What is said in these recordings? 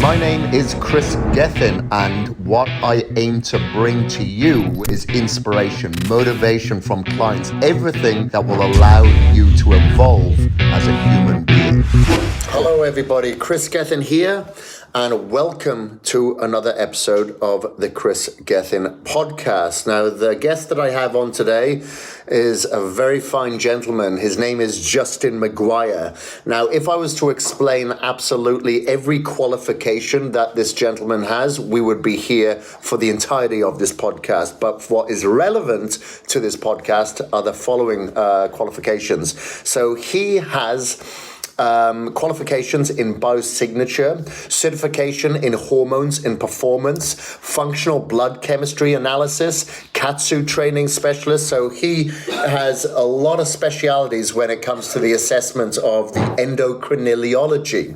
My name is Kris Gethin, and what I aim to bring to you is inspiration, motivation from clients, everything that will allow you to evolve as a human being. Hello everybody, Kris Gethin here, and welcome to another episode of the Kris Gethin podcast. Now, the guest that I have on today is a very fine gentleman. His name is Justin Maguire. Now, if I was to explain absolutely every qualification that this gentleman has, we would be here for the entirety of this podcast. But what is relevant to this podcast are the following qualifications. So he has qualifications in biosignature, certification in hormones and performance, functional blood chemistry analysis, Katsu training specialist. So he has a lot of specialities when it comes to the assessment of the endocrinology.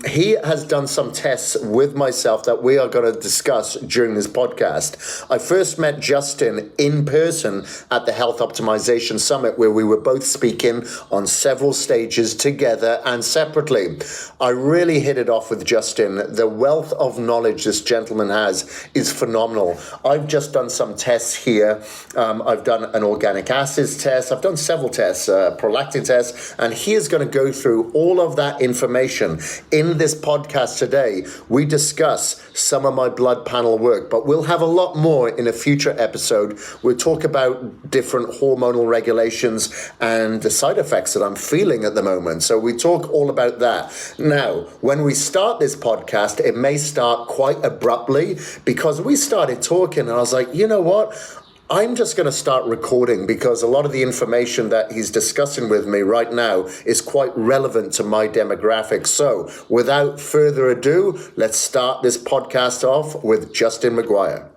He has done some tests with myself that we are going to discuss during this podcast. I first met Justin in person at the Health Optimization Summit, where we were both speaking on several stages together and separately. I really hit it off with Justin. The wealth of knowledge this gentleman has is phenomenal. I've just done some tests here. I've done an organic acids test. I've done several tests, Prolactin Test, and he is going to go through all of that information. In this podcast today, we discuss some of my blood panel work, but we'll have a lot more in a future episode. We'll talk about different hormonal regulations and the side effects that I'm feeling at the moment. So we talk all about that. Now, when we start this podcast, it may start quite abruptly because we started talking and I was like, you know what? I'm just going to start recording because a lot of the information that he's discussing with me right now is quite relevant to my demographic. So without further ado, let's start this podcast off with Justin Maguire.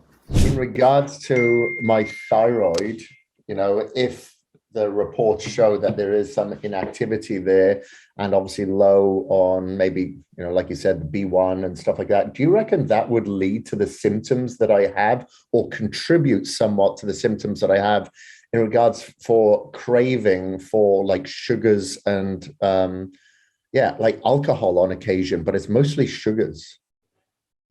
In regards to my thyroid, if the reports show that there is some inactivity there and obviously low on maybe, like you said, the B1 and stuff like that. Do you reckon that would lead to the symptoms that I have or contribute somewhat to the symptoms that I have in regards for craving for like sugars and like alcohol on occasion, but it's mostly sugars?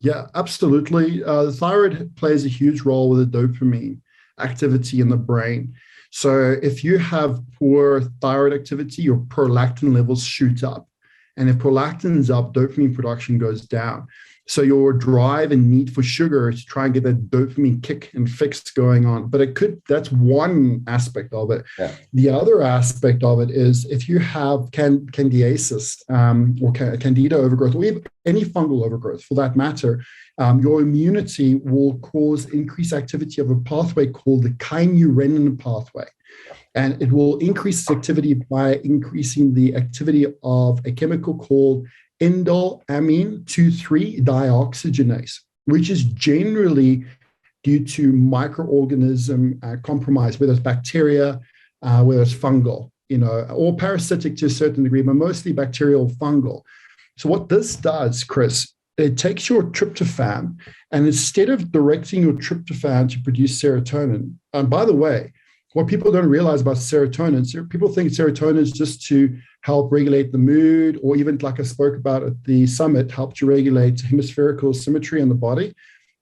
Yeah, absolutely. The thyroid plays a huge role with the dopamine activity in the brain. So if you have poor thyroid activity, your prolactin levels shoot up. And if prolactin is up, dopamine production goes down. So your drive and need for sugar is to try and get that dopamine kick and fix going on. But that's one aspect of it. Yeah. The other aspect of it is if you have candidiasis or candida overgrowth, or even any fungal overgrowth for that matter, your immunity will cause increased activity of a pathway called the kynurenine pathway. And it will increase its activity by increasing the activity of a chemical called indolamine 2,3 dioxygenase, which is generally due to microorganism compromise, whether it's bacteria, whether it's fungal, or parasitic to a certain degree, but mostly bacterial fungal. So what this does, Kris, it takes your tryptophan, and instead of directing your tryptophan to produce serotonin, and by the way, what people don't realize about serotonin, people think serotonin is just to help regulate the mood, or even like I spoke about at the summit, help to regulate hemispherical symmetry in the body.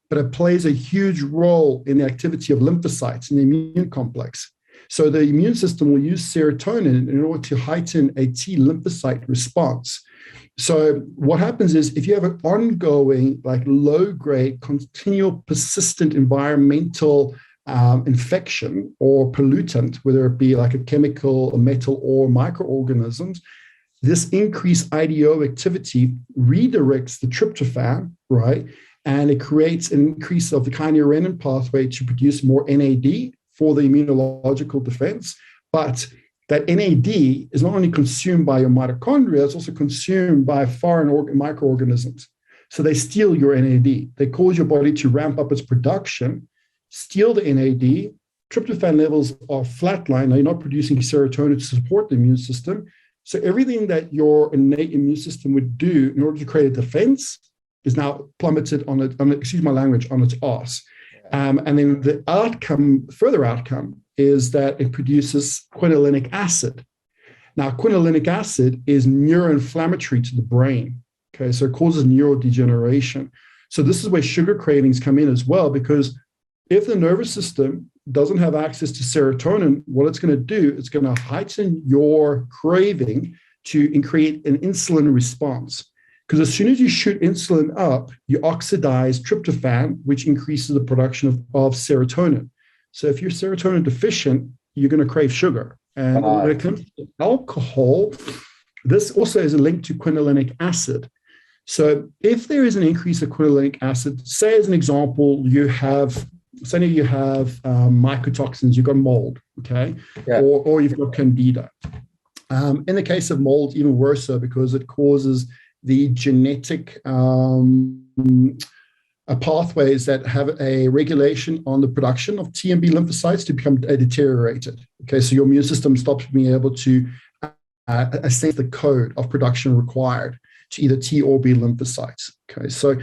But it plays a huge role in the activity of lymphocytes in the immune complex. So the immune system will use serotonin in order to heighten a T lymphocyte response. So what happens is if you have an ongoing, like low-grade, continual, persistent environmental infection or pollutant, whether it be like a chemical, a metal, or microorganisms, this increased IDO activity redirects the tryptophan, right? And it creates an increase of the kynurenine pathway to produce more NAD for the immunological defense. But that NAD is not only consumed by your mitochondria, it's also consumed by foreign microorganisms. So they steal your NAD. They cause your body to ramp up its production, steal the NAD, tryptophan levels are flatline. Now you're not producing serotonin to support the immune system. So everything that your innate immune system would do in order to create a defense is now plummeted on its arse. And then the further outcome is that it produces quinolinic acid. Now, quinolinic acid is neuroinflammatory to the brain. Okay, so it causes neurodegeneration. So this is where sugar cravings come in as well, because if the nervous system doesn't have access to serotonin, what it's going to do, it's going to heighten your craving to create an insulin response. Because as soon as you shoot insulin up, you oxidize tryptophan, which increases the production of serotonin. So if you're serotonin deficient, you're going to crave sugar. And when it comes to alcohol, this also is a link to quinolinic acid. So if there is an increase of quinolinic acid, say as an example, you have mycotoxins, you've got mold, okay, or you've got candida. In the case of mold, even worse so, because it causes the genetic pathways that have a regulation on the production of T and B lymphocytes to become deteriorated. Okay, so your immune system stops being able to assess the code of production required to either T or B lymphocytes. Okay, so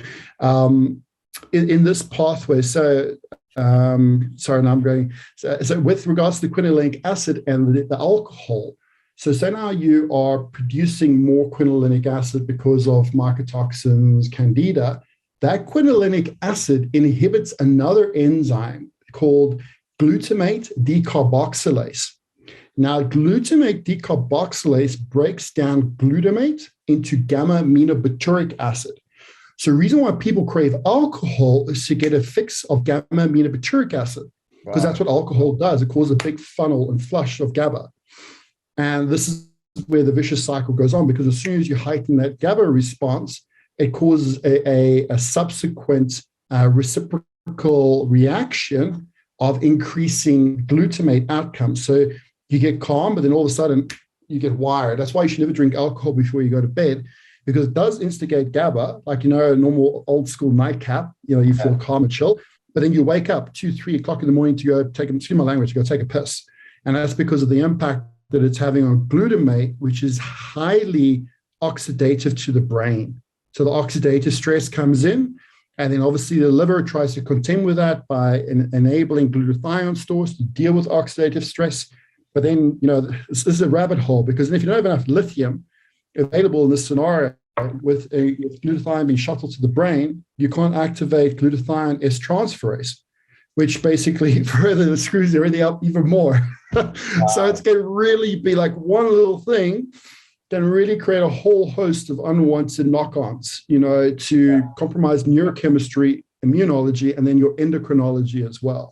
in this pathway, so with regards to the quinolinic acid and the alcohol, so say now you are producing more quinolinic acid because of mycotoxins, candida. That quinolinic acid inhibits another enzyme called glutamate decarboxylase. Now, glutamate decarboxylase breaks down glutamate into gamma-aminobutyric acid. So the reason why people crave alcohol is to get a fix of gamma-aminobutyric acid, because that's what alcohol does. It causes a big funnel and flush of GABA. And this is where the vicious cycle goes on, because as soon as you heighten that GABA response, it causes a subsequent reciprocal reaction of increasing glutamate outcomes. So you get calm, but then all of a sudden you get wired. That's why you should never drink alcohol before you go to bed, because it does instigate GABA, like, a normal old school nightcap, you feel calm and chill, but then you wake up 2-3 o'clock in the morning to go excuse my language, to go take a piss. And that's because of the impact that it's having on glutamate, which is highly oxidative to the brain. So the oxidative stress comes in, and then obviously the liver tries to contend with that by enabling glutathione stores to deal with oxidative stress. But then, this is a rabbit hole, because if you don't have enough lithium available in this scenario, with glutathione being shuttled to the brain, you can't activate glutathione S transferase, which basically further screws everything up even more. So it's going to really be like one little thing can really create a whole host of unwanted knock-ons, to compromise neurochemistry, immunology, and then your endocrinology as well.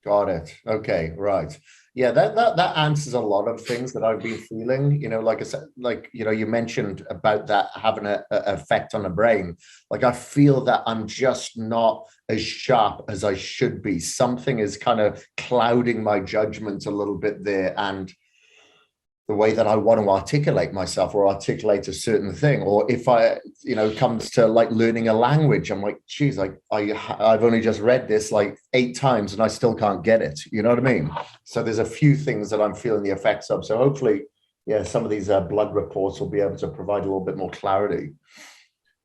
Got it. Okay, right. Yeah, that answers a lot of things that I've been feeling. Like I said, you mentioned about that having an effect on the brain. Like, I feel that I'm just not as sharp as I should be. Something is kind of clouding my judgment a little bit there, and the way that I want to articulate myself or articulate a certain thing. Or if it comes to like learning a language, I'm like, geez, I've only just read this like 8 times and I still can't get it. You know what I mean? So there's a few things that I'm feeling the effects of. So hopefully, some of these blood reports will be able to provide a little bit more clarity.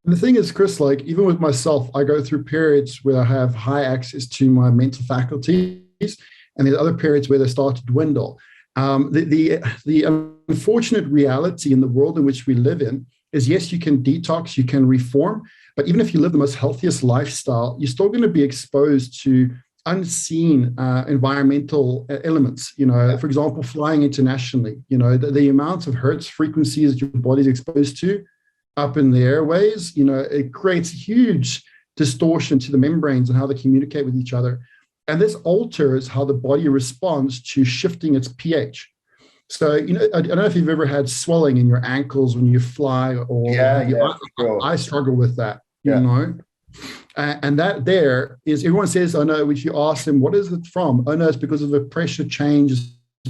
And the thing is, Kris, like, even with myself, I go through periods where I have high access to my mental faculties, and there's other periods where they start to dwindle. The unfortunate reality in the world in which we live in is, yes, you can detox, you can reform, but even if you live the most healthiest lifestyle, you're still going to be exposed to unseen environmental elements. For example, flying internationally, the amount of hertz frequencies that your body's exposed to up in the airways, it creates huge distortion to the membranes and how they communicate with each other. And this alters how the body responds to shifting its pH. So, I don't know if you've ever had swelling in your ankles when you fly, or sure. I struggle with that, and that there is, everyone says, oh no, which you ask them, what is it from? Oh no, it's because of the pressure change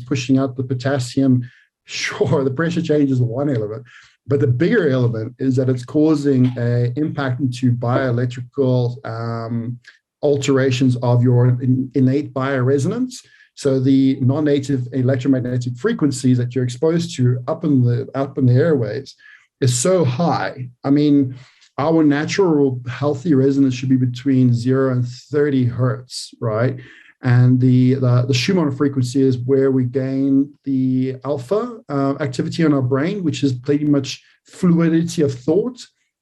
pushing out the potassium. Sure, the pressure change is one element, but the bigger element is that it's causing an impact into bioelectrical alterations of your innate bioresonance. So the non-native electromagnetic frequencies that you're exposed to up in the airwaves is so high. I mean, our natural healthy resonance should be between 0 and 30 hertz, right? And the Schumann frequency is where we gain the alpha activity in our brain, which is pretty much fluidity of thought.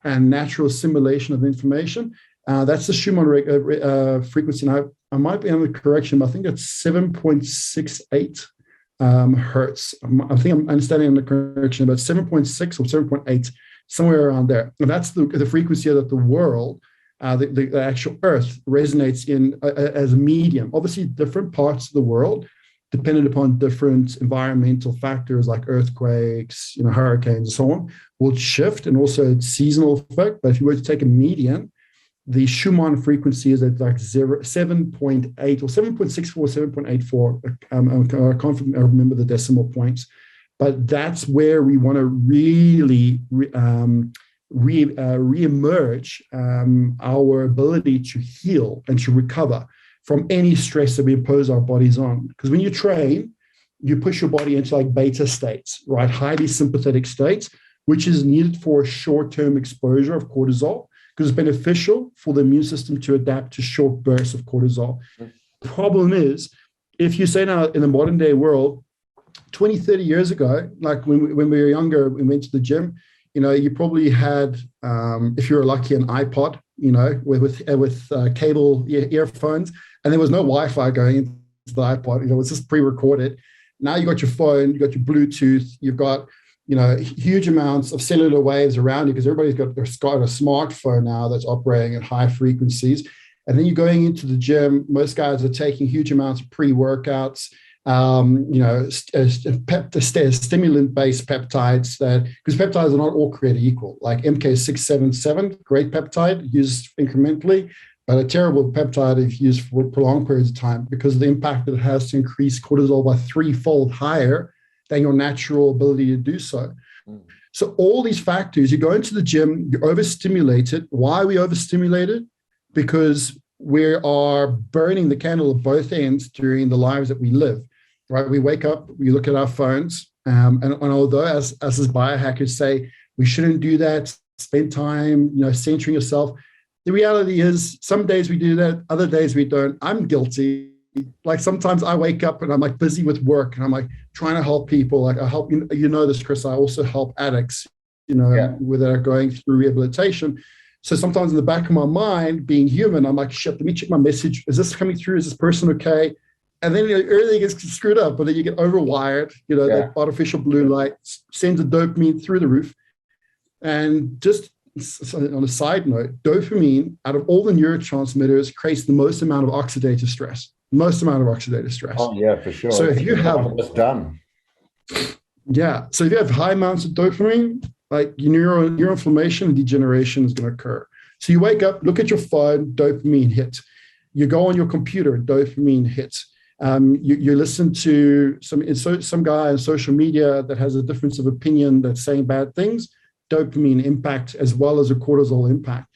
and natural assimilation of information. That's the Schumann frequency. Now, I might be under correction, but I think it's 7.68 hertz. I think I'm understanding the correction, about 7.6 or 7.8, somewhere around there. And that's the frequency that the world, the actual Earth, resonates in as a medium. Obviously, different parts of the world, dependent upon different environmental factors like earthquakes, hurricanes, and so on, will shift, and also its seasonal effect. But if you were to take a median, the Schumann frequency is at like 7.8 or 7.64, 7.84. I can't remember the decimal points, but that's where we want to really re-emerge our ability to heal and to recover from any stress that we impose our bodies on. Because when you train, you push your body into like beta states, right? Highly sympathetic states, which is needed for a short-term exposure of cortisol, because it's beneficial for the immune system to adapt to short bursts of cortisol. The problem is, if you say now in the modern day world, 20, 30 years ago, like when we were younger, we went to the gym, you probably had, if you were lucky, an iPod, with cable earphones, and there was no Wi-Fi going into the iPod. It was just pre-recorded. Now you got your phone, you got your Bluetooth, you've got huge amounts of cellular waves around you, because everybody's got a smartphone now that's operating at high frequencies. And then you're going into the gym. Most guys are taking huge amounts of pre-workouts, stimulant-based peptides, because peptides are not all created equal. Like MK677, great peptide, used incrementally, but a terrible peptide if used for prolonged periods of time, because of the impact that it has to increase cortisol by 3-fold higher than your natural ability to do so. So all these factors, you go into the gym, you're overstimulated. Why are we overstimulated? Because we are burning the candle at both ends during the lives that we live, right? We wake up, we look at our phones, and although as biohackers say, we shouldn't do that, spend time, centering yourself. The reality is some days we do that, other days we don't. I'm guilty. Like sometimes I wake up and I'm like busy with work, and I'm like trying to help people. Like I help this, Kris. I also help addicts, that are going through rehabilitation. So sometimes in the back of my mind, being human, I'm like, shit, let me check my message. Is this coming through? Is this person okay? And then everything gets screwed up, but then you get overwired. That artificial blue light sends the dopamine through the roof. And just on a side note, dopamine, out of all the neurotransmitters, creates the most amount of oxidative stress. Oh yeah, for sure. So if you have it's done. Yeah. So if you have high amounts of dopamine, like your neuroinflammation and degeneration is going to occur. So you wake up, look at your phone, dopamine hit. You go on your computer, dopamine hits. You listen to some guy on social media that has a difference of opinion that's saying bad things, dopamine impact as well as a cortisol impact.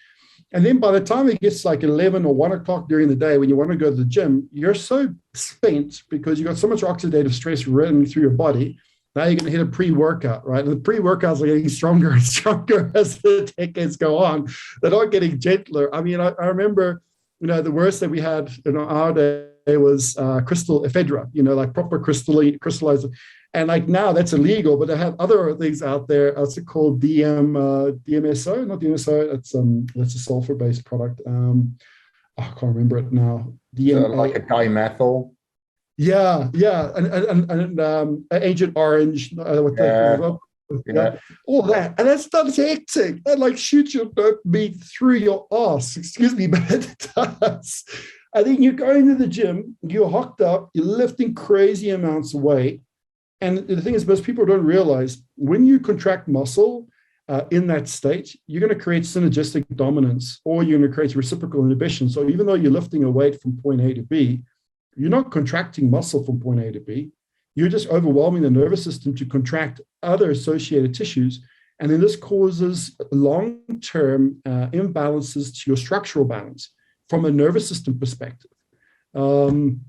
And then by the time it gets like 11 or 1 o'clock during the day, when you want to go to the gym, you're so spent because you got so much oxidative stress running through your body. Now you're going to hit a pre-workout, right? And the pre-workouts are getting stronger and stronger as the decades go on. They're not getting gentler. I mean, I remember, the worst that we had in our day was crystal ephedra, like proper crystallized. And like now that's illegal, but they have other things out there. What's it called? DMSO, not DMSO. That's a sulfur-based product. I can't remember it now. Like a dimethyl. Yeah, and Agent Orange. All that, and that's not hectic. That like shoots your dopamine through your ass. Excuse me, but it does. I think you're going to the gym, you're hooked up, you're lifting crazy amounts of weight. And the thing is, most people don't realize when you contract muscle in that state, you're going to create synergistic dominance, or you're going to create reciprocal inhibition. So even though you're lifting a weight from point A to B, you're not contracting muscle from point A to B. You're just overwhelming the nervous system to contract other associated tissues. And then this causes long-term imbalances to your structural balance from a nervous system perspective. And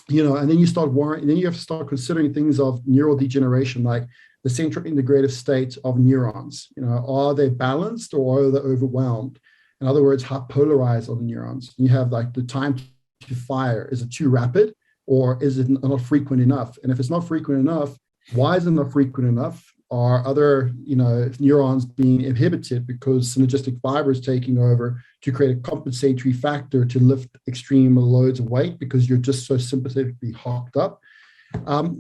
then you start worrying, and then you have to start considering things of neural degeneration, like the central integrative state of neurons. Are they balanced or are they overwhelmed? In other words, how polarized are the neurons? You have like the time to fire. Is it too rapid, or is it not frequent enough? And if it's not frequent enough, why is it not frequent enough? are other, neurons being inhibited because synergistic fiber is taking over to create a compensatory factor to lift extreme loads of weight because you're just so sympathetically hocked up.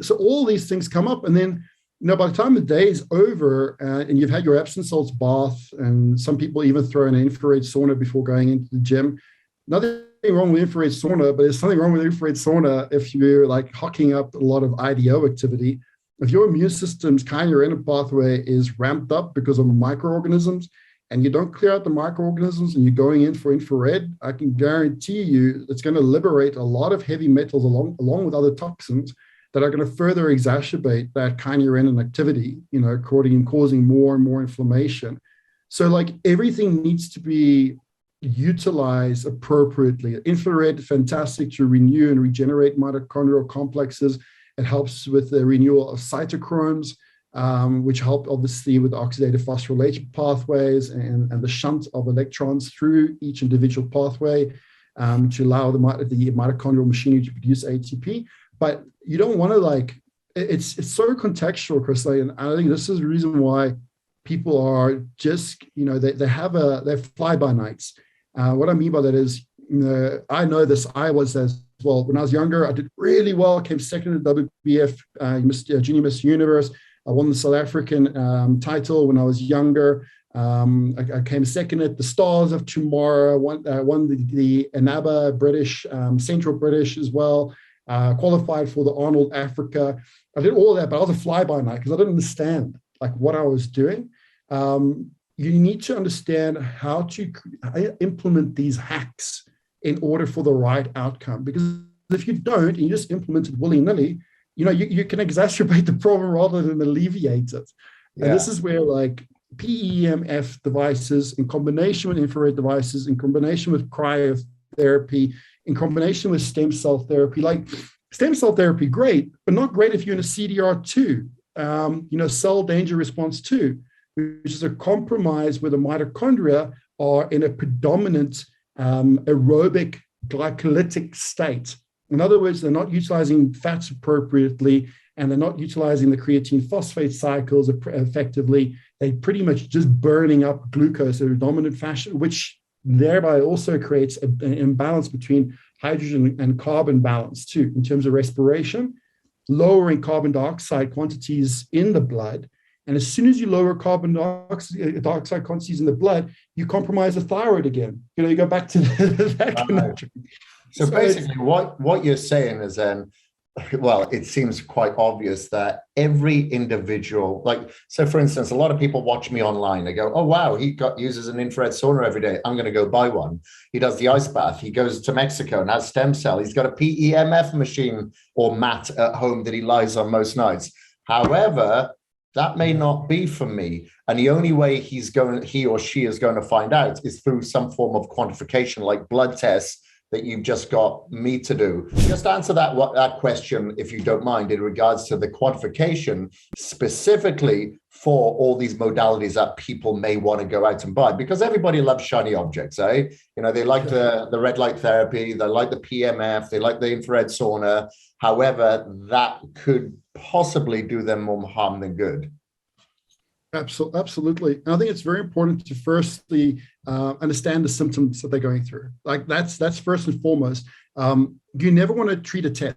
So all these things come up, and then by the time the day is over and you've had your Epsom salts bath, and some people even throw in an infrared sauna before going into the gym. Nothing wrong with infrared sauna, but there's something wrong with infrared sauna if you're like hocking up a lot of IDO activity. If your immune system's kynurenine pathway is ramped up because of microorganisms, and you don't clear out the microorganisms and you're going in for infrared, I can guarantee you it's going to liberate a lot of heavy metals along with other toxins that are going to further exacerbate that kynurenine activity, causing more and more inflammation. So like everything needs to be utilized appropriately. Infrared, fantastic to renew and regenerate mitochondrial complexes. It helps with the renewal of cytochromes, which help obviously with oxidative phosphorylation pathways and the shunt of electrons through each individual pathway to allow the mitochondrial machinery to produce ATP. But you don't want to it's so contextual, Kris, and I think this is the reason why people are just, they're fly-by-nights. What I mean by that is, I know this, I was as well. When I was younger, I did really well, came second in the WBF Junior Miss Universe. I won the South African title when I was younger. I came second at the Stars of Tomorrow, won the ANABA British, Central British as well. Qualified for the Arnold Africa. I did all that, but I was a fly-by-night because I didn't understand what I was doing. You need to understand how to implement these hacks in order for the right outcome. Because if you don't, and you just implement it willy-nilly, you can exacerbate the problem rather than alleviate it. Yeah. And this is where PEMF devices in combination with infrared devices, in combination with cryotherapy, in combination with stem cell therapy, stem cell therapy, great, but not great if you're in a CDR2, cell danger response 2, which is a compromise where the mitochondria are in a predominant aerobic glycolytic state. In other words, they're not utilizing fats appropriately, and they're not utilizing the creatine phosphate cycles effectively. They pretty much just burning up glucose in a dominant fashion, which thereby also creates an imbalance between hydrogen and carbon balance too, in terms of respiration, lowering carbon dioxide quantities in the blood. And as soon as you lower carbon dioxide quantities in the blood, you compromise the thyroid again. You go back to that connection. So basically what you're saying is it seems quite obvious that every individual, so for instance, a lot of people watch me online. They go, oh, wow, he uses an infrared sauna every day. I'm going to go buy one. He does the ice bath. He goes to Mexico and has stem cell. He's got a PEMF machine or mat at home that he lies on most nights. However, that may not be for me. And the only way he or she is going to find out is through some form of quantification, like blood tests that you've just got me to do. Just answer that question, if you don't mind, in regards to the quantification specifically for all these modalities that people may want to go out and buy, because everybody loves shiny objects, eh? They like the red light therapy, they like the PMF, they like the infrared sauna. However, that could possibly do them more harm than good. Absolutely. And I think it's very important to firstly understand the symptoms that they're going through. That's first and foremost. You never want to treat a test.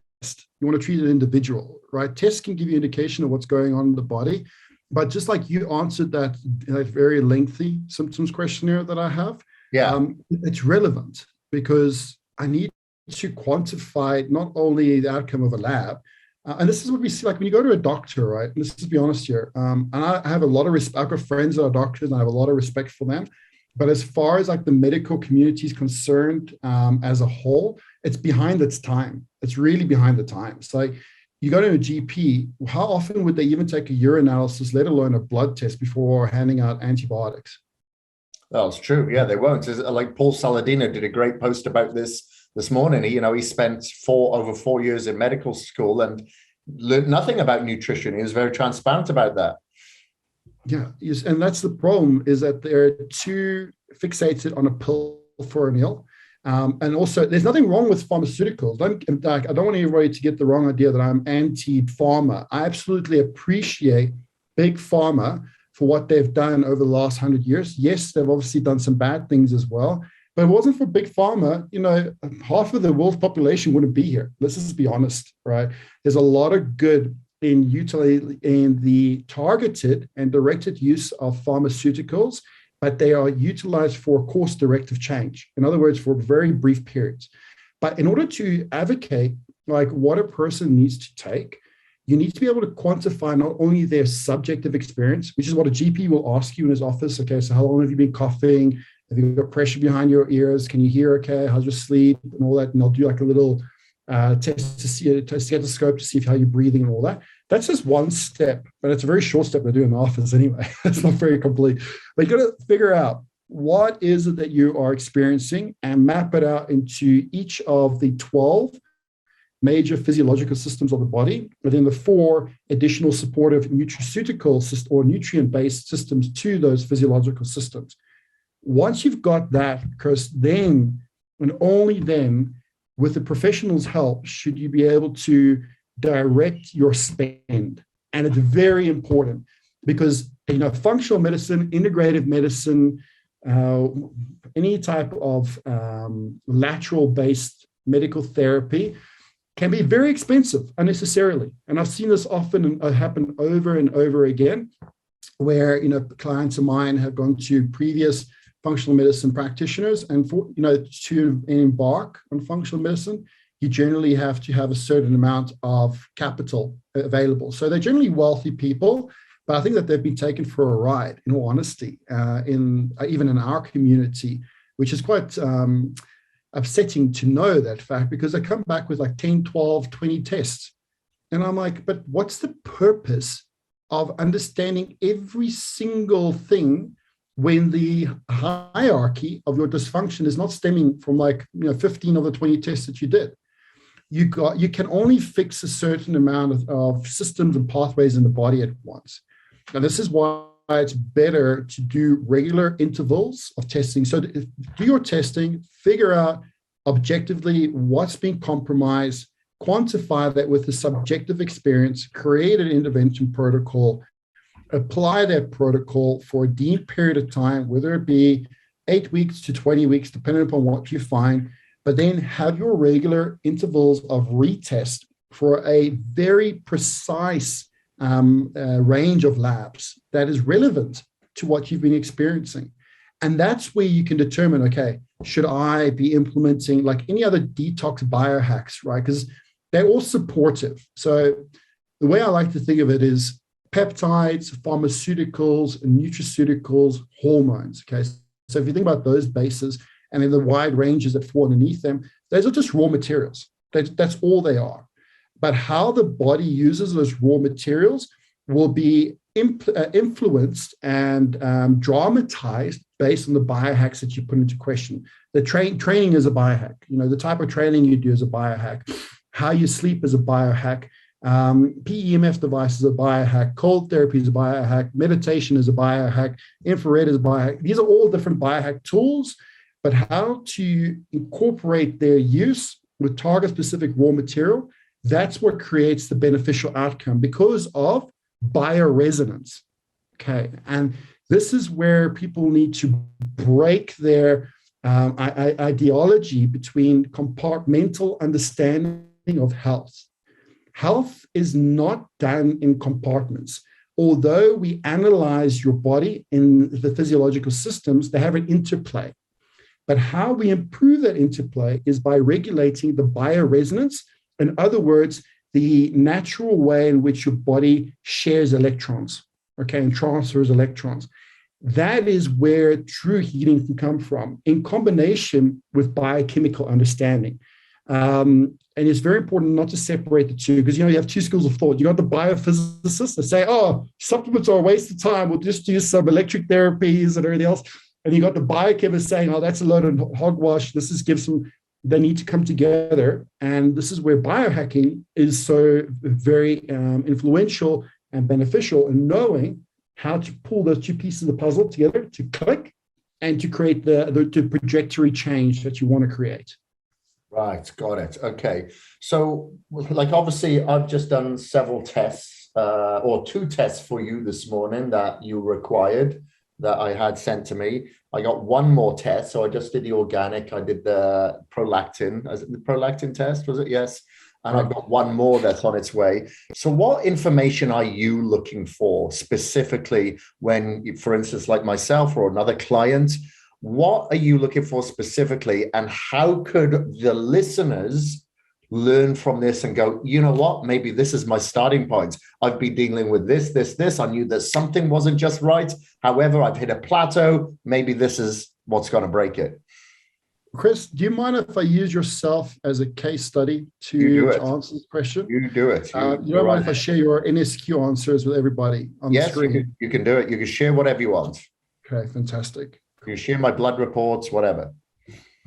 You want to treat an individual, right? Tests can give you indication of what's going on in the body. But just like you answered that very lengthy symptoms questionnaire that I have, it's relevant because I need to quantify not only the outcome of a lab, and this is what we see, when you go to a doctor, right? And let's just be honest here. And I have a lot of respect. I've got friends that are doctors, and I have a lot of respect for them. But as far as the medical community is concerned, as a whole, it's behind its time. It's really behind the times. You go to a GP, how often would they even take a urine analysis, let alone a blood test, before handing out antibiotics? Well, it's true. Yeah, they won't. Paul Saladino did a great post about this morning. He spent over 4 years in medical school and learned nothing about nutrition. He was very transparent about that. Yeah, yes, and that's the problem, is that they're too fixated on a pill for a meal. And also, there's nothing wrong with pharmaceuticals. I don't want anybody to get the wrong idea that I'm anti-pharma. I absolutely appreciate big pharma for what they've done over the last 100 years. Yes, they've obviously done some bad things as well, but if it wasn't for big pharma, half of the world's population wouldn't be here. Let's just be honest, right? There's a lot of good in the targeted and directed use of pharmaceuticals, but they are utilized for course directive change. In other words, for very brief periods. But in order to advocate like what a person needs to take, you need to be able to quantify not only their subjective experience, which is what a GP will ask you in his office. Okay, so how long have you been coughing? Have you got pressure behind your ears? Can you hear okay? How's your sleep? And all that. And they'll do like a little test to see a stethoscope to see how you're breathing and all that. That's just one step, but it's a very short step to do in the office anyway. It's not very complete. But you got to figure out what is it that you are experiencing and map it out into each of the 12 major physiological systems of the body, and then the 4 additional supportive nutraceutical or nutrient-based systems to those physiological systems. Once you've got that, Kris, then and only then, with the professional's help, should you be able to direct your spend. And it's very important because functional medicine, integrative medicine, any type of lateral-based medical therapy can be very expensive unnecessarily. And I've seen this often happen over and over again, where clients of mine have gone to previous functional medicine practitioners, and to embark on functional medicine, you generally have to have a certain amount of capital available. So they're generally wealthy people, but I think that they've been taken for a ride, in all honesty, even in our community, which is quite upsetting to know that fact, because they come back with like 10, 12, 20 tests. And I'm like, but what's the purpose of understanding every single thing when the hierarchy of your dysfunction is not stemming from 15 of the 20 tests that you did? You can only fix a certain amount of systems and pathways in the body at once. And this is why it's better to do regular intervals of testing. So do your testing, figure out objectively what's being compromised, quantify that with the subjective experience, create an intervention protocol, apply that protocol for a deemed period of time, whether it be 8 weeks to 20 weeks, depending upon what you find, but then have your regular intervals of retest for a very precise range of labs that is relevant to what you've been experiencing. And that's where you can determine, okay, should I be implementing like any other detox biohacks, right? Because they're all supportive. So the way I like to think of it is peptides, pharmaceuticals, nutraceuticals, hormones, okay? So if you think about those bases and then the wide ranges that fall underneath them, those are just raw materials. That's all they are. But how the body uses those raw materials will be influenced and dramatized based on the biohacks that you put into question. The training is a biohack. The type of training you do is a biohack. How you sleep is a biohack. PEMF device is a biohack. Cold therapy is a biohack. Meditation is a biohack. Infrared is a biohack. These are all different biohack tools, but how to incorporate their use with target-specific raw material, that's what creates the beneficial outcome because of bioresonance. Okay, and this is where people need to break their ideology between compartmental understanding of health. Health is not done in compartments. Although we analyze your body in the physiological systems, they have an interplay. But how we improve that interplay is by regulating the bioresonance. In other words, the natural way in which your body shares electrons, okay, and transfers electrons. That is where true healing can come from, in combination with biochemical understanding. And it's very important not to separate the two, because you have two schools of thought. You got the biophysicists that say, oh, supplements are a waste of time. We'll just do some electric therapies and everything else. And you got the biochemists saying, oh, that's a load of hogwash. They need to come together. And this is where biohacking is so very influential and beneficial in knowing how to pull those two pieces of the puzzle together to click and to create the trajectory change that you want to create. Right, got it. Okay. So, obviously, I've just done several tests or two tests for you this morning that you required that I had sent to me. I got one more test. So I just did the organic. I did the prolactin. The prolactin test, was it? Yes. And I've got one more that's on its way. So what information are you looking for specifically when, for instance, like myself or another client, what are you looking for specifically? And how could the listeners learn from this and go, you know what, maybe this is my starting point. I've been dealing with this. I knew that something wasn't just right. However, I've hit a plateau. Maybe this is what's going to break it. Kris, do you mind if I use yourself as a case study to answer this question? You do it. You don't mind if I share your NSQ answers with everybody on the screen? Yes, you can do it. You can share whatever you want. Okay, fantastic. You share my blood reports, whatever.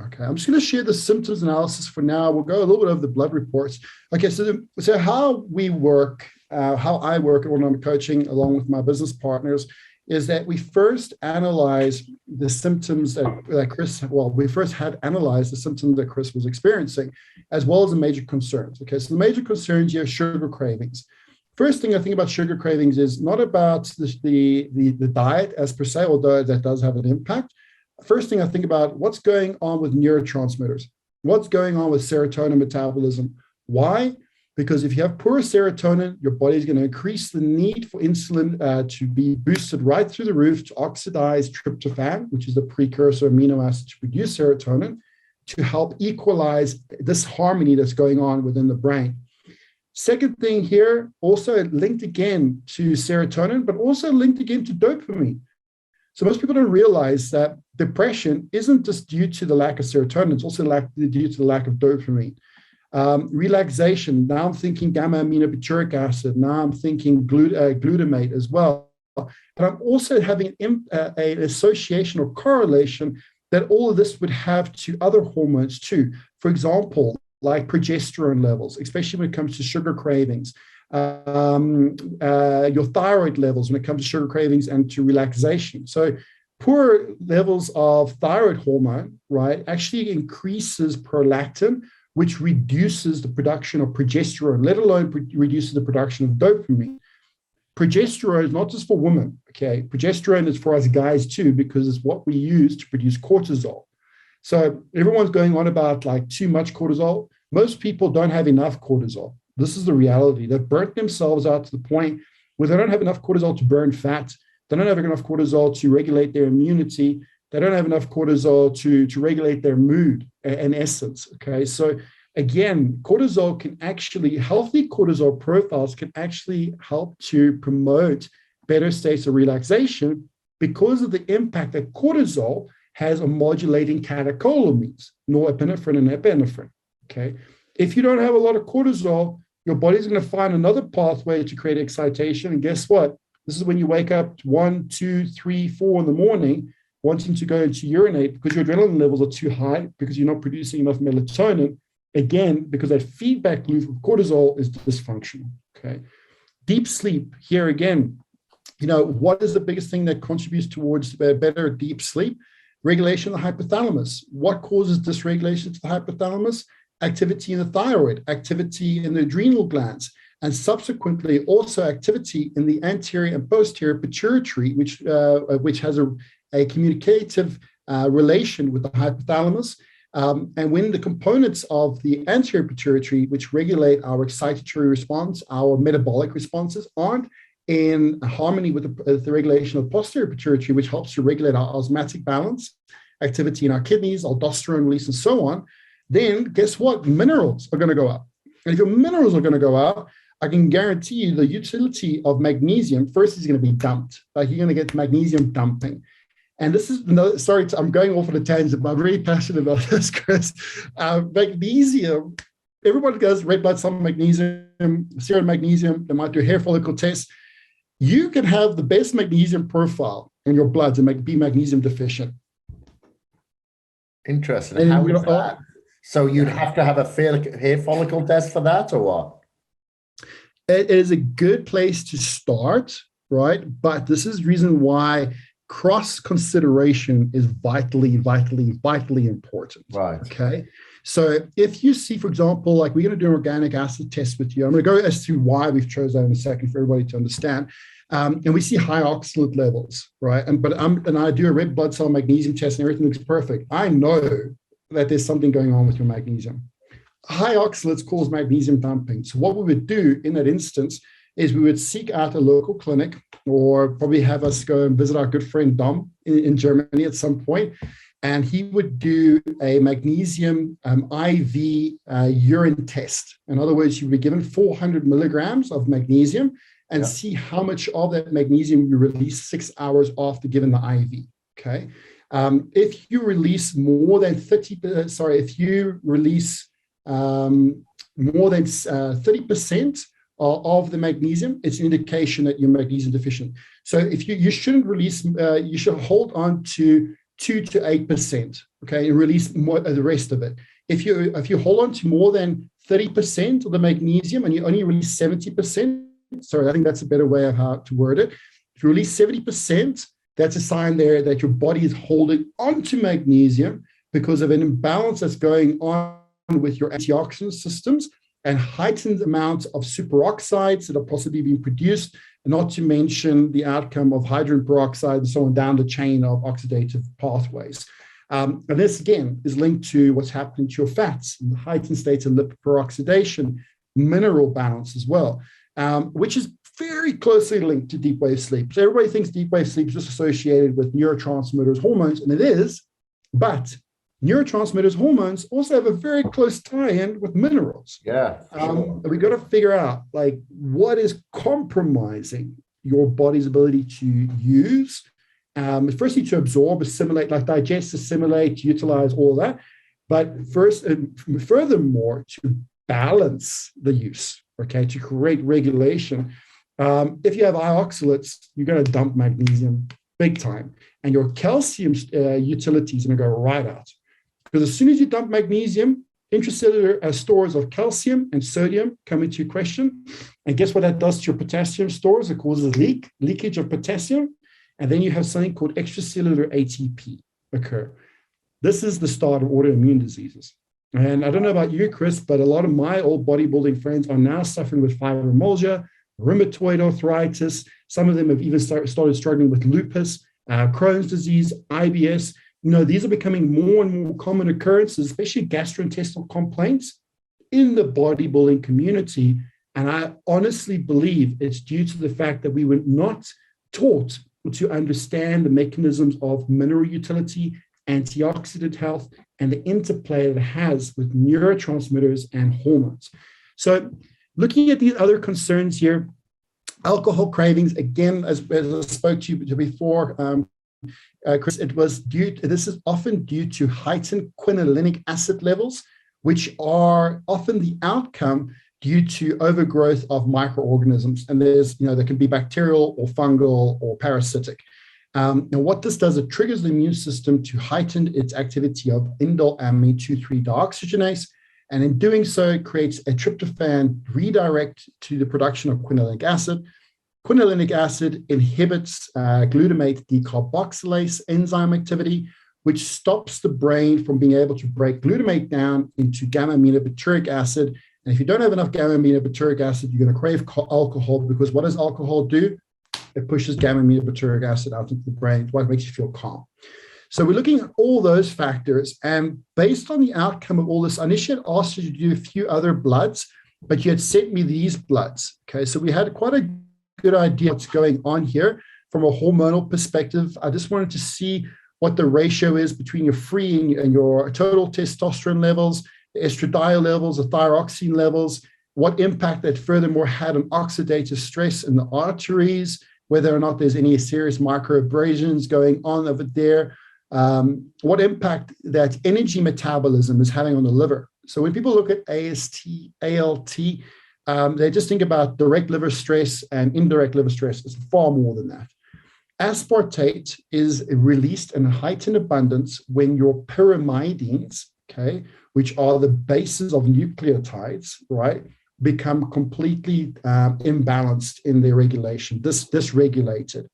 Okay, I'm just going to share the symptoms analysis for now. We'll go a little bit over the blood reports. Okay, so how we work, how I work at Autonomic Coaching along with my business partners is that we first analyze the symptoms that Kris, we first had analyzed the symptoms that Kris was experiencing, as well as the major concerns. Okay, so the major concerns, you have sugar cravings. First thing I think about sugar cravings is not about the diet as per se, although that does have an impact. First thing I think about, what's going on with neurotransmitters? What's going on with serotonin metabolism? Why? Because if you have poor serotonin, your body is going to increase the need for insulin to be boosted right through the roof to oxidize tryptophan, which is the precursor amino acid to produce serotonin, to help equalize this harmony that's going on within the brain. Second thing here, also linked again to serotonin, but also linked again to dopamine. So most people don't realize that depression isn't just due to the lack of serotonin, it's also due to the lack of dopamine. Relaxation, now I'm thinking gamma aminobutyric acid, now I'm thinking glutamate as well. But I'm also having an association or correlation that all of this would have to other hormones too. For example, like progesterone levels, especially when it comes to sugar cravings, your thyroid levels when it comes to sugar cravings and to relaxation. So poor levels of thyroid hormone, right, actually increases prolactin, which reduces the production of progesterone, let alone reduces the production of dopamine. Progesterone is not just for women, okay? Progesterone is for us guys too, because it's what we use to produce cortisol. So everyone's going on about like too much cortisol. Most people don't have enough cortisol. This is the reality. They've burnt themselves out to the point where they don't have enough cortisol to burn fat. They don't have enough cortisol to regulate their immunity. They don't have enough cortisol to regulate their mood and essence, okay? So again, cortisol can actually, healthy cortisol profiles can actually help to promote better states of relaxation because of the impact that cortisol has on modulating catecholamines, norepinephrine and epinephrine, okay? If you don't have a lot of cortisol, your body's going to find another pathway to create excitation. And guess what? This is when you wake up 1, 2, 3, 4 in the morning, wanting to go to urinate because your adrenaline levels are too high because you're not producing enough melatonin. Again, because that feedback loop of cortisol is dysfunctional, okay? Deep sleep, here again, what is the biggest thing that contributes towards better deep sleep? Regulation of the hypothalamus. What causes dysregulation to the hypothalamus? Activity in the thyroid, activity in the adrenal glands, and subsequently also activity in the anterior and posterior pituitary, which has a communicative relation with the hypothalamus. And when the components of the anterior pituitary, which regulate our excitatory response, our metabolic responses, aren't in harmony with the regulation of the posterior pituitary, which helps to regulate our osmotic balance, activity in our kidneys, aldosterone release, and so on, then guess what? Minerals are going to go up. And if your minerals are going to go up, I can guarantee you the utility of magnesium first is going to be dumped. Like you're going to get magnesium dumping. And this is, I'm going off on a tangent, but I'm really passionate about this, Kris. Magnesium, everybody does red blood cell magnesium, serum magnesium, they might do hair follicle tests. You can have the best magnesium profile in your bloods and be magnesium deficient. Interesting. And how is that? So you'd have to have a hair follicle test for that, or what? It is a good place to start, right? But this is the reason why cross consideration is vitally important. Right. Okay. So if you see, for example, like we're going to do an organic acid test with you. I'm going to go as to why we've chosen that in a second for everybody to understand. And we see high oxalate levels, right? And I do a red blood cell magnesium test and everything looks perfect. I know that there's something going on with your magnesium. High oxalates cause magnesium dumping. So what we would do in that instance is we would seek out a local clinic, or probably have us go and visit our good friend Dom in Germany at some point. And he would do a magnesium IV urine test. In other words, you would be given 400 milligrams of magnesium and see how much of that magnesium you release 6 hours after giving the IV. Okay. If you release more than 30%, if you release more than 30% of the magnesium, it's an indication that you're magnesium deficient. So if you shouldn't release, you should hold on to 2 to 8%, okay, and release more the rest of it. If you hold on to more than 30% of the magnesium and you only release 70%, sorry, I think that's a better way of how to word it. If you release 70%, that's a sign there that your body is holding onto magnesium because of an imbalance that's going on with your antioxidant systems and heightened amounts of superoxides that are possibly being produced, not to mention the outcome of hydrogen peroxide and so on down the chain of oxidative pathways. And this, again, is linked to what's happening to your fats, and the heightened states of lipid peroxidation, mineral balance as well, which is very closely linked to deep wave sleep. So everybody thinks deep wave sleep is just associated with neurotransmitters, hormones, and it is, but neurotransmitters, hormones also have a very close tie-in with minerals. Yeah. Sure. We got to figure out like what is compromising your body's ability to use, firstly to absorb, assimilate, like digest, assimilate, utilize, all that. But first, furthermore, to balance the use, okay, to create regulation. If you have high oxalates, you're going to dump magnesium big time, and your calcium utility is going to go right out. Because as soon as you dump magnesium, intracellular stores of calcium and sodium come into question. And guess what that does to your potassium stores? It causes leakage of potassium. And then you have something called extracellular ATP occur. This is the start of autoimmune diseases. And I don't know about you, Kris, but a lot of my old bodybuilding friends are now suffering with fibromyalgia, rheumatoid arthritis. Some of them have even started struggling with lupus, Crohn's disease, IBS. You know, these are becoming more and more common occurrences, especially gastrointestinal complaints in the bodybuilding community. And I honestly believe it's due to the fact that we were not taught to understand the mechanisms of mineral utility, antioxidant health, and the interplay that it has with neurotransmitters and hormones. So looking at these other concerns here, alcohol cravings, again, as I spoke to you before, Kris, this is often due to heightened quinolinic acid levels, which are often the outcome due to overgrowth of microorganisms. And there can be bacterial or fungal or parasitic. And what this does, it triggers the immune system to heighten its activity of indole amine 2,3 dioxygenase. And in doing so, it creates a tryptophan redirect to the production of quinolinic acid. Quinolinic acid inhibits glutamate decarboxylase enzyme activity, which stops the brain from being able to break glutamate down into gamma-aminobutyric acid. And if you don't have enough gamma-aminobutyric acid, you're going to crave alcohol, because what does alcohol do? It pushes gamma-aminobutyric acid out into the brain. It's what makes you feel calm. So we're looking at all those factors. And based on the outcome of all this, I initially asked you to do a few other bloods, but you had sent me these bloods. Okay, so we had quite a good idea what's going on here from a hormonal perspective. I just wanted to see what the ratio is between your free and your total testosterone levels, the estradiol levels, the thyroxine levels, what impact that furthermore had on oxidative stress in the arteries, whether or not there's any serious microabrasions going on over there, what impact that energy metabolism is having on the liver. So when people look at AST, ALT, they just think about direct liver stress and indirect liver stress. It's far more than that. Aspartate is released in heightened abundance when your pyrimidines, okay, which are the bases of nucleotides, right, become completely imbalanced in their regulation, dysregulated.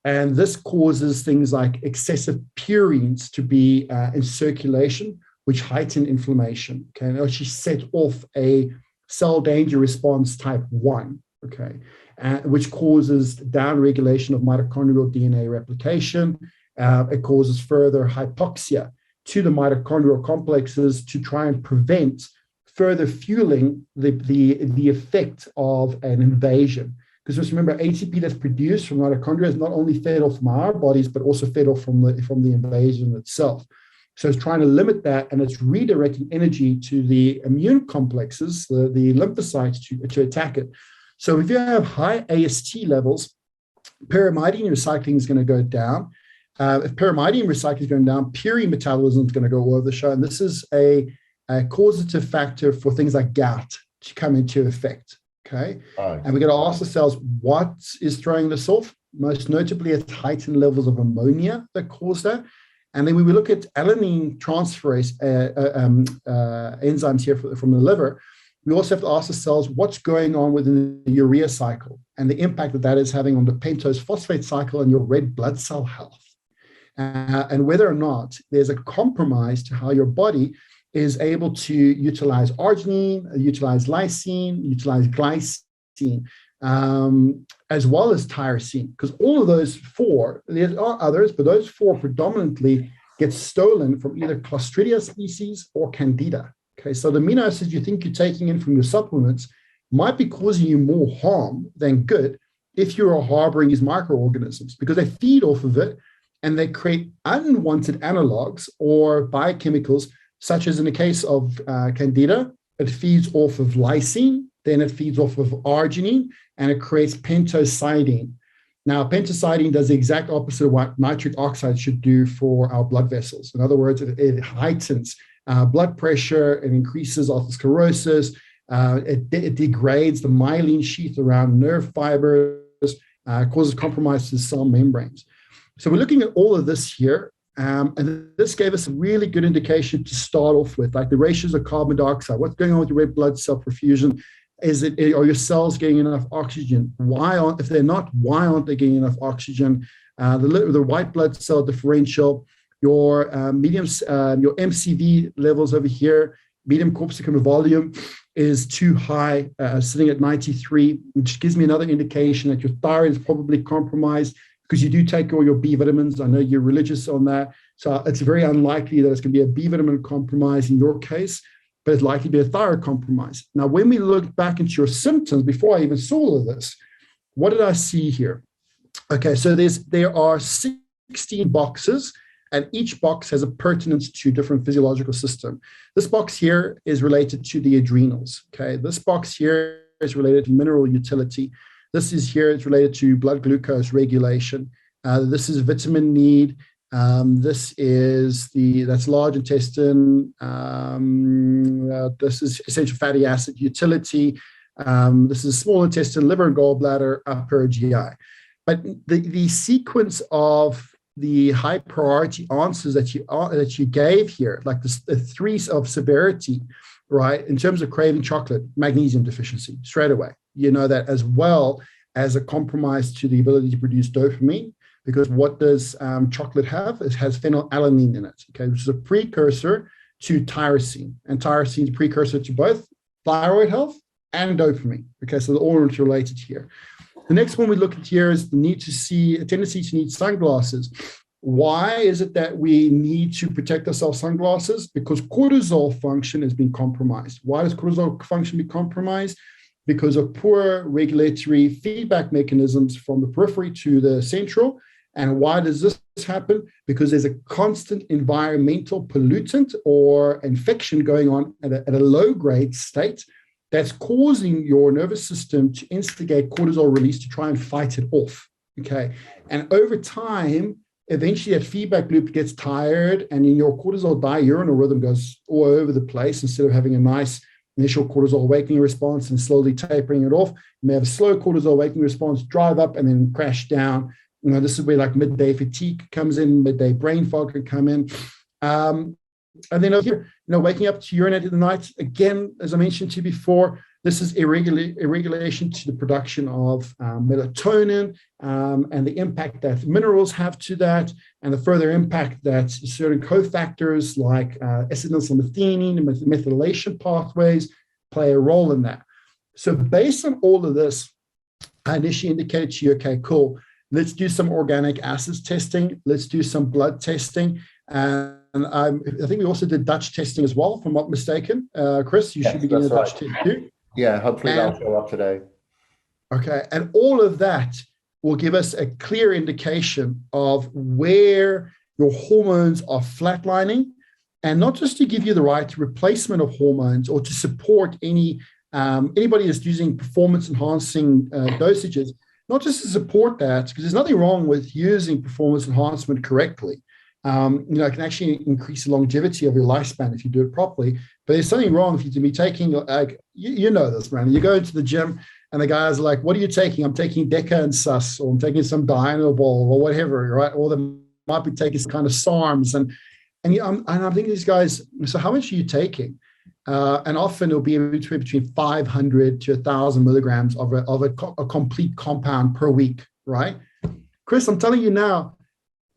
And this causes things like excessive purines to be in circulation, which heighten inflammation. Okay, and actually set off a cell danger response type 1. Okay, which causes downregulation of mitochondrial DNA replication. It causes further hypoxia to the mitochondrial complexes to try and prevent further fueling the effect of an invasion. Because just remember, ATP that's produced from mitochondria is not only fed off from our bodies, but also fed off from the invasion itself. So it's trying to limit that, and it's redirecting energy to the immune complexes, the lymphocytes, to attack it. So if you have high AST levels, pyrimidine recycling is going to go down. If pyrimidine recycling is going down, purine metabolism is going to go all over the show. And this is a causative factor for things like gout to come into effect. Okay. Right. And we're going to ask ourselves, what is throwing this off? Most notably, it's heightened levels of ammonia that cause that. And then when we look at alanine transferase enzymes here from the liver, we also have to ask ourselves what's going on within the urea cycle and the impact that is having on the pentose phosphate cycle and your red blood cell health. And whether or not there's a compromise to how your body is able to utilize arginine, utilize lysine, utilize glycine, as well as tyrosine, because all of those four, there are others, but those four predominantly get stolen from either Clostridia species or Candida. Okay, so the amino acids you think you're taking in from your supplements might be causing you more harm than good if you are harboring these microorganisms, because they feed off of it and they create unwanted analogs or biochemicals, such as in the case of Candida, it feeds off of lysine, then it feeds off of arginine, and it creates pentosidine. Now, pentosidine does the exact opposite of what nitric oxide should do for our blood vessels. In other words, it heightens blood pressure, it increases atherosclerosis, it degrades the myelin sheath around nerve fibers, causes compromise to cell membranes. So we're looking at all of this here, and this gave us a really good indication to start off with, like the ratios of carbon dioxide. What's going on with your red blood cell perfusion? Are your cells getting enough oxygen? If they're not, why aren't they getting enough oxygen? The white blood cell differential, your your MCV levels over here, medium corpuscular volume, is too high, sitting at 93, which gives me another indication that your thyroid is probably compromised, because you do take all your B vitamins. I know you're religious on that. So it's very unlikely that it's going to be a B vitamin compromise in your case, but it's likely to be a thyroid compromise. Now, when we look back into your symptoms, before I even saw all of this, what did I see here? Okay, so there are 16 boxes, and each box has a pertinence to different physiological system. This box here is related to the adrenals. Okay, this box here is related to mineral utility. This is here, it's related to blood glucose regulation. This is vitamin need. This is that's large intestine. This is essential fatty acid utility. This is small intestine, liver and gallbladder, upper GI. But the sequence of the high priority answers that you gave here, like the threes of severity, right? In terms of craving chocolate, magnesium deficiency, straight away. You know that, as well as a compromise to the ability to produce dopamine, because what does chocolate have? It has phenylalanine in it, okay, which is a precursor to tyrosine, and tyrosine is a precursor to both thyroid health and dopamine. Okay, so they're all related here. The next one we look at here is a tendency to need sunglasses. Why is it that we need to protect ourselves sunglasses? Because cortisol function has been compromised. Why does cortisol function be compromised? Because of poor regulatory feedback mechanisms from the periphery to the central. And why does this happen? Because there's a constant environmental pollutant or infection going on at a low-grade state that's causing your nervous system to instigate cortisol release to try and fight it off, okay? And over time, eventually that feedback loop gets tired, and in your cortisol diurnal rhythm goes all over the place. Instead of having a nice initial cortisol awakening response and slowly tapering it off, you may have a slow cortisol awakening response, drive up and then crash down. You know, this is where like midday fatigue comes in, midday brain fog can come in. And then over here, waking up to urinate in the night, again, as I mentioned to you before, This is irregulation to the production of melatonin and the impact that minerals have to that, and the further impact that certain cofactors like acetylmethionine and methylation pathways play a role in that. So based on all of this, I initially indicated to you, okay, cool, let's do some organic acids testing. Let's do some blood testing. And I think we also did Dutch testing as well, if I'm not mistaken. Kris, you should be doing a Dutch test too. Yeah, hopefully that'll show up today. Okay, and all of that will give us a clear indication of where your hormones are flatlining, and not just to give you the right replacement of hormones or to support anybody that's using performance-enhancing dosages, not just to support that, because there's nothing wrong with using performance enhancement correctly. It can actually increase the longevity of your lifespan if you do it properly. But there's something wrong if you to be taking, like, you know this, man. You go into the gym and the guys are like, what are you taking? I'm taking Deca and Sus, or I'm taking some Dianabol or whatever, right? Or they might be taking some kind of SARMs. And I'm thinking, these guys, so how much are you taking? And often it'll be between 500 to 1,000 milligrams of a complete compound per week, right? Kris, I'm telling you now,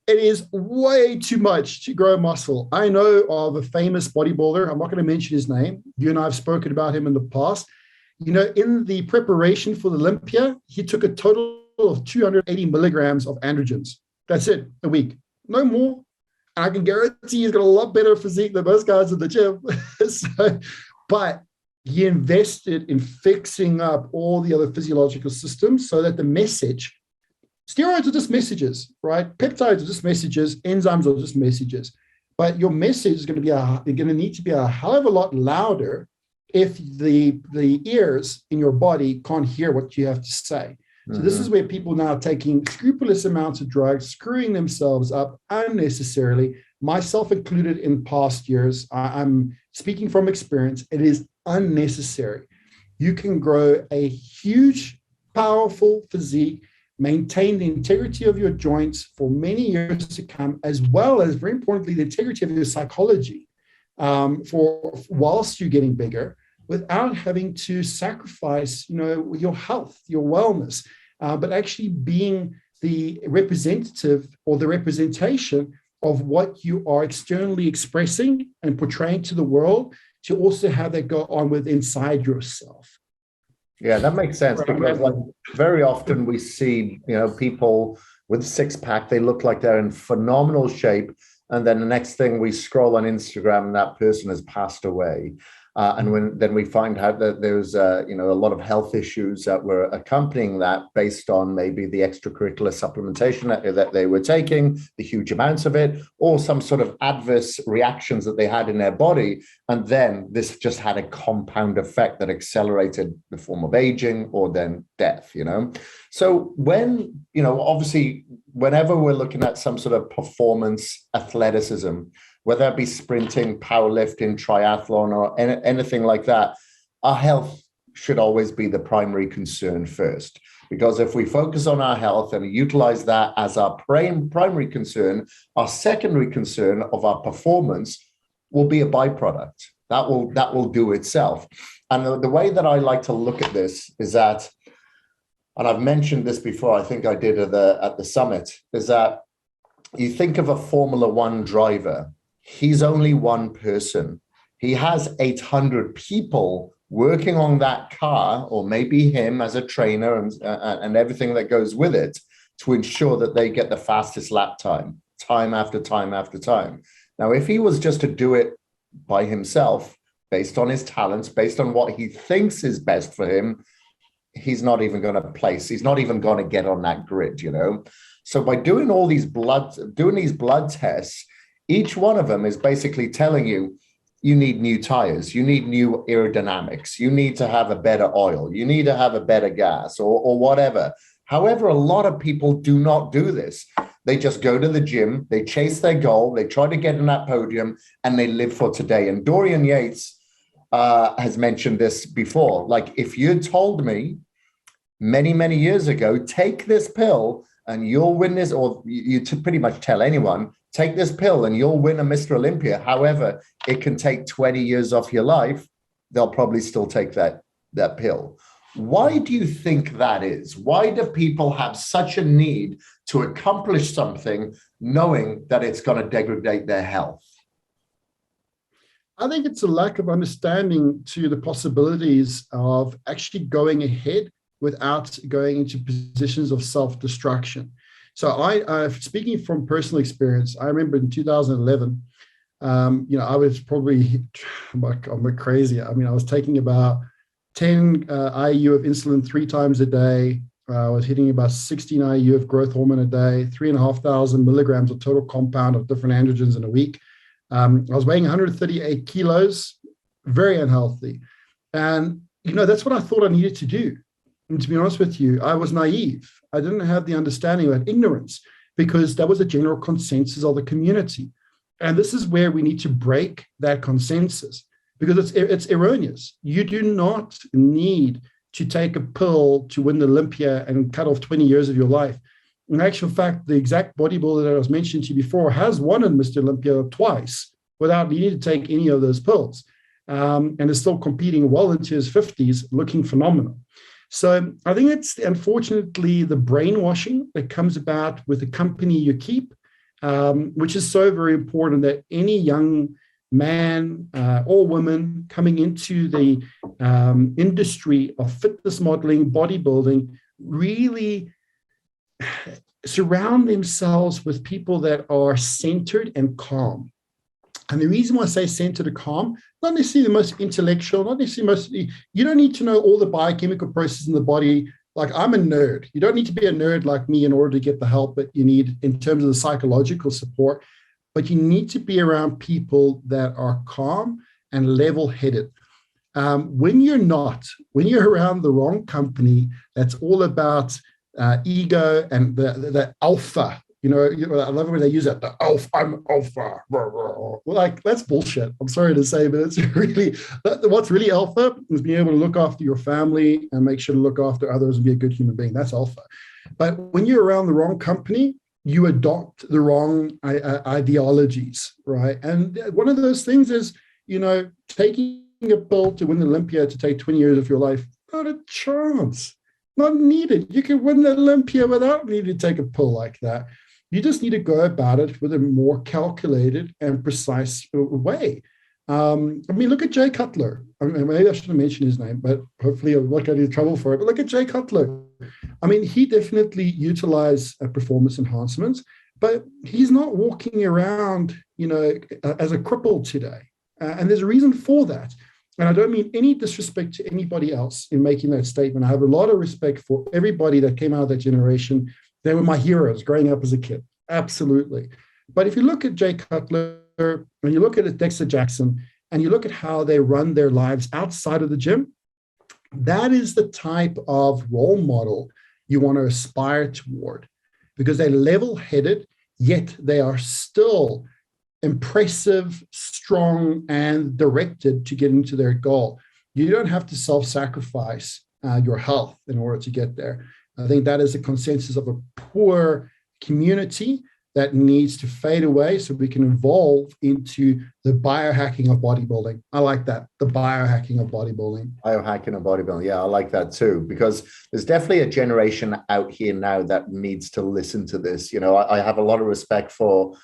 it is way too much to grow muscle. I know of a famous bodybuilder. I'm not going to mention his name. You and I have spoken about him in the past. In the preparation for the Olympia, he took a total of 280 milligrams of androgens. That's it, a week. No more. And I can guarantee he's got a lot better physique than most guys in the gym. But he invested in fixing up all the other physiological systems so that the message, steroids are just messages, right? Peptides are just messages. Enzymes are just messages. But your message is going to need to be a hell of a lot louder if the ears in your body can't hear what you have to say. So this is where people now are taking scrupulous amounts of drugs, screwing themselves up unnecessarily, myself included in past years. I'm speaking from experience. It is unnecessary. You can grow a huge, powerful physique, maintain the integrity of your joints for many years to come, as well as, very importantly, the integrity of your psychology for whilst you're getting bigger, without having to sacrifice, your health, your wellness, but actually being the representative or the representation of what you are externally expressing and portraying to the world, to also have that go on with inside yourself. Yeah, that makes sense, because very often we see, people with a six-pack, they look like they're in phenomenal shape, and then the next thing we scroll on Instagram and that person has passed away. And then we find out that there's a lot of health issues that were accompanying that, based on maybe the extracurricular supplementation that they were taking, the huge amounts of it, or some sort of adverse reactions that they had in their body. And then this just had a compound effect that accelerated the form of aging or then death, So when, obviously, whenever we're looking at some sort of performance athleticism, whether it be sprinting, powerlifting, triathlon, or anything like that, our health should always be the primary concern first. Because if we focus on our health and utilize that as our primary concern, our secondary concern of our performance will be a byproduct. That will do itself. And the way that I like to look at this is that, and I've mentioned this before, I think I did at the summit, is that you think of a Formula One driver. He's only one person. He has 800 people working on that car, or maybe him as a trainer and everything that goes with it, to ensure that they get the fastest lap time after time after time. Now, if he was just to do it by himself, based on his talents, based on what he thinks is best for him, he's not even going to place. He's not even going to get on that grid, So by doing all these blood tests, each one of them is basically telling you, you need new tires, you need new aerodynamics, you need to have a better oil, you need to have a better gas, or whatever. However, a lot of people do not do this. They just go to the gym, they chase their goal, they try to get in that podium, and they live for today. And Dorian Yates has mentioned this before. Like, if you told me many, many years ago, take this pill and you'll win this, or you to pretty much tell anyone, take this pill and you'll win a Mr. Olympia. However, it can take 20 years off your life. They'll probably still take that that pill. Why do you think that is? Why do people have such a need to accomplish something knowing that it's going to degrade their health? I think it's a lack of understanding to the possibilities of actually going ahead without going into positions of self-destruction. So speaking from personal experience, I remember in 2011, I was probably, I'm crazy. I mean, I was taking about 10 IU of insulin 3 times a day. I was hitting about 16 IU of growth hormone a day, 3,500 milligrams of total compound of different androgens in a week. I was weighing 138 kilos, very unhealthy. And, that's what I thought I needed to do. And to be honest with you, I was naive. I didn't have the understanding of ignorance because that was a general consensus of the community. And this is where we need to break that consensus because it's erroneous. You do not need to take a pill to win the Olympia and cut off 20 years of your life. In actual fact, the exact bodybuilder that I was mentioning to you before has won Mr. Olympia twice without needing to take any of those pills, and is still competing well into his 50s, looking phenomenal. So I think it's unfortunately the brainwashing that comes about with the company you keep, which is so very important that any young man or woman coming into the industry of fitness modeling, bodybuilding, really surround themselves with people that are centered and calm. And the reason why I say centered and calm, not necessarily the most intellectual, not necessarily you don't need to know all the biochemical processes in the body. Like I'm a nerd. You don't need to be a nerd like me in order to get the help that you need in terms of the psychological support, but you need to be around people that are calm and level-headed. When you're around the wrong company, that's all about ego and the alpha. I love it when they use that, the alpha, I'm alpha. Like, that's bullshit. I'm sorry to say, but it's really, what's really alpha is being able to look after your family and make sure to look after others and be a good human being. That's alpha. But when you're around the wrong company, you adopt the wrong ideologies, right? And one of those things is, taking a pill to win the Olympia to take 20 years of your life, not a chance. Not needed. You can win the Olympia without needing to take a pill like that. You just need to go about it with a more calculated and precise way. Look at Jay Cutler. Maybe I shouldn't mention his name, but hopefully I won't get into trouble for it. But look at Jay Cutler. He definitely utilized performance enhancements, but he's not walking around, as a cripple today. And there's a reason for that. And I don't mean any disrespect to anybody else in making that statement. I have a lot of respect for everybody that came out of that generation. They were my heroes growing up as a kid. Absolutely. But if you look at Jay Cutler and you look at Dexter Jackson and you look at how they run their lives outside of the gym, that is the type of role model you want to aspire toward because they're level-headed, yet they are still impressive, strong, and directed to getting to their goal. You don't have to self-sacrifice your health in order to get there. I think that is a consensus of a poor community that needs to fade away so we can evolve into the biohacking of bodybuilding. I like that, the biohacking of bodybuilding. Biohacking of bodybuilding. Yeah, I like that too, because there's definitely a generation out here now that needs to listen to this. I have a lot of respect for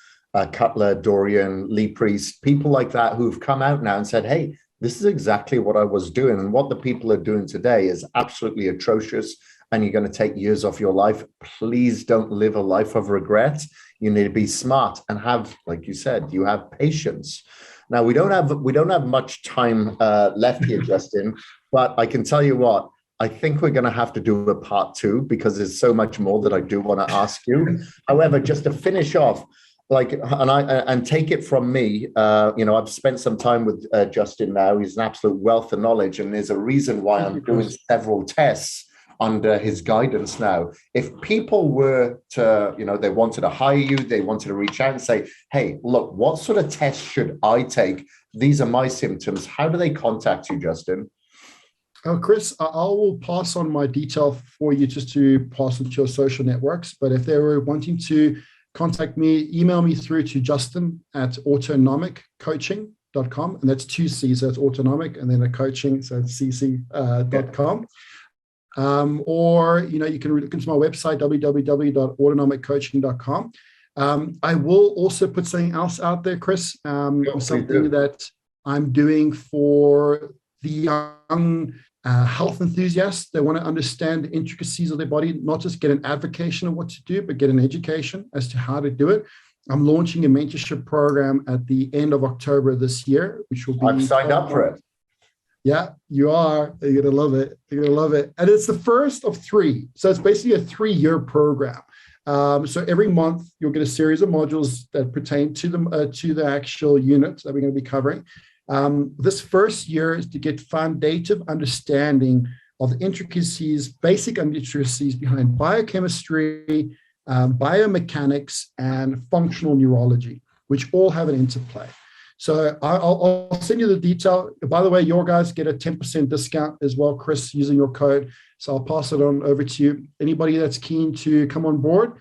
Cutler, Dorian, Lee Priest, people like that who've come out now and said, hey, this is exactly what I was doing. And what the people are doing today is absolutely atrocious. And you're going to take years off your life. Please don't live a life of regret. You need to be smart and have, like you said, you have patience. Now, we don't have much time left here, Justin, but I can tell you what, I think we're going to have to do a part 2 because there's so much more that I do want to ask you. However, just to finish off, and take it from me, I've spent some time with Justin now. He's an absolute wealth of knowledge, and there's a reason why I'm doing several tests under his guidance now. If people were to, they wanted to hire you, they wanted to reach out and say, hey, look, what sort of tests should I take? These are my symptoms. How do they contact you, Justin? Kris, I will pass on my detail for you just to pass it to your social networks. But if they were wanting to contact me, email me through to Justin at autonomiccoaching, autonomic.com, and that's 2C, so it's autonomic, and then a coaching, so it's cc.com. Or, you can look into my website, www.autonomiccoaching.com. I will also put something else out there, Kris, something that I'm doing for the young health enthusiasts. They want to understand the intricacies of their body, not just get an advocation of what to do, but get an education as to how to do it. I'm launching a mentorship program at the end of October this year, which will be... I'm signed up for it. Yeah, you are. You're going to love it. You're going to love it. And it's the first of 3. So it's basically a 3-year program. So every month you'll get a series of modules that pertain to the actual unit that we're going to be covering. This first year is to get foundative understanding of the intricacies, basic intricacies behind biochemistry, biomechanics, and functional neurology, which all have an interplay. So I'll send you the detail. By the way, your guys get a 10% discount as well, Kris, using your code. So I'll pass it on over to you. Anybody that's keen to come on board,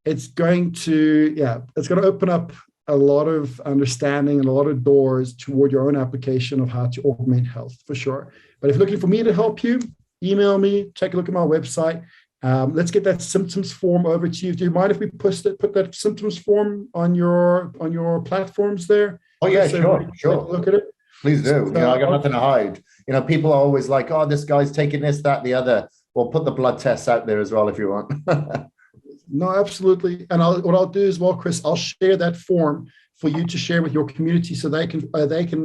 it's going to open up a lot of understanding and a lot of doors toward your own application of how to augment health, for sure. But if you're looking for me to help you, email me, take a look at my website. Let's get that symptoms form over to you. Do you mind if we put that symptoms form on your platforms there? Oh yeah, sure. Look at it. Please do. I got nothing to hide. People are always like, "Oh, this guy's taking this, that, the other." Well, put the blood tests out there as well if you want. No, absolutely. And what I'll do as well, Kris, I'll share that form for you to share with your community so they can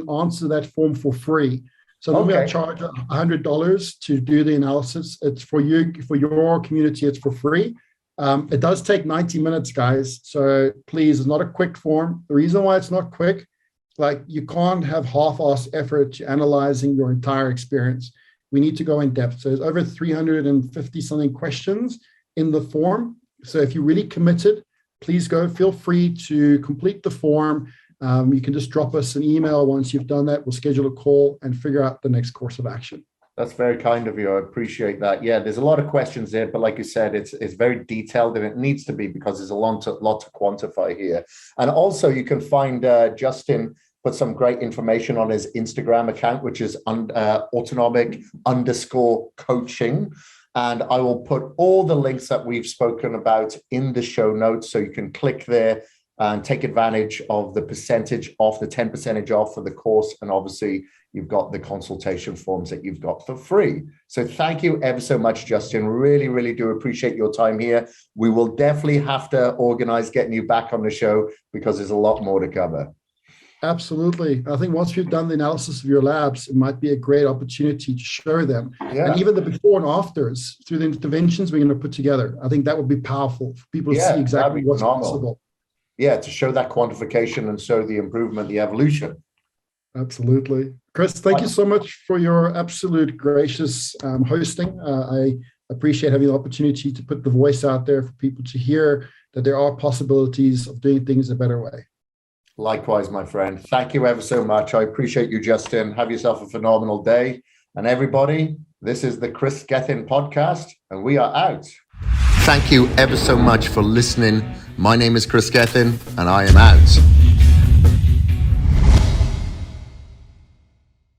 answer that form for free. So normally I charge $100 to do the analysis. It's for you, for your community, it's for free. It does take 90 minutes, guys. So please, it's not a quick form. The reason why it's not quick, you can't have half-assed effort to analyzing your entire experience. We need to go in depth. So there's over 350 something questions in the form. So if you're really committed, please feel free to complete the form. You can just drop us an email once you've done that. We'll schedule a call and figure out the next course of action. That's very kind of you. I appreciate that. Yeah, there's a lot of questions there, but like you said, it's very detailed, and it needs to be because there's a lot to quantify here. And also you can find Justin put some great information on his Instagram account, which is autonomic_coaching. And I will put all the links that we've spoken about in the show notes. So you can click there and take advantage of the percentage off, the 10% off for the course. And obviously you've got the consultation forms that you've got for free. So thank you ever so much, Justin. Really, really do appreciate your time here. We will definitely have to organize getting you back on the show because there's a lot more to cover. Absolutely. I think once we've done the analysis of your labs, it might be a great opportunity to show them. Yeah. And even the before and afters through the interventions we're going to put together. I think that would be powerful for people to see exactly what's possible. Yeah, to show that quantification and show the improvement, the evolution. Absolutely. Kris, thank you so much for your absolute gracious hosting. I appreciate having the opportunity to put the voice out there for people to hear that there are possibilities of doing things a better way. Likewise, my friend. Thank you ever so much. I appreciate you, Justin. Have yourself a phenomenal day. And everybody, this is the Kris Gethin podcast, and we are out. Thank you ever so much for listening. My name is Kris Gethin, and I am out.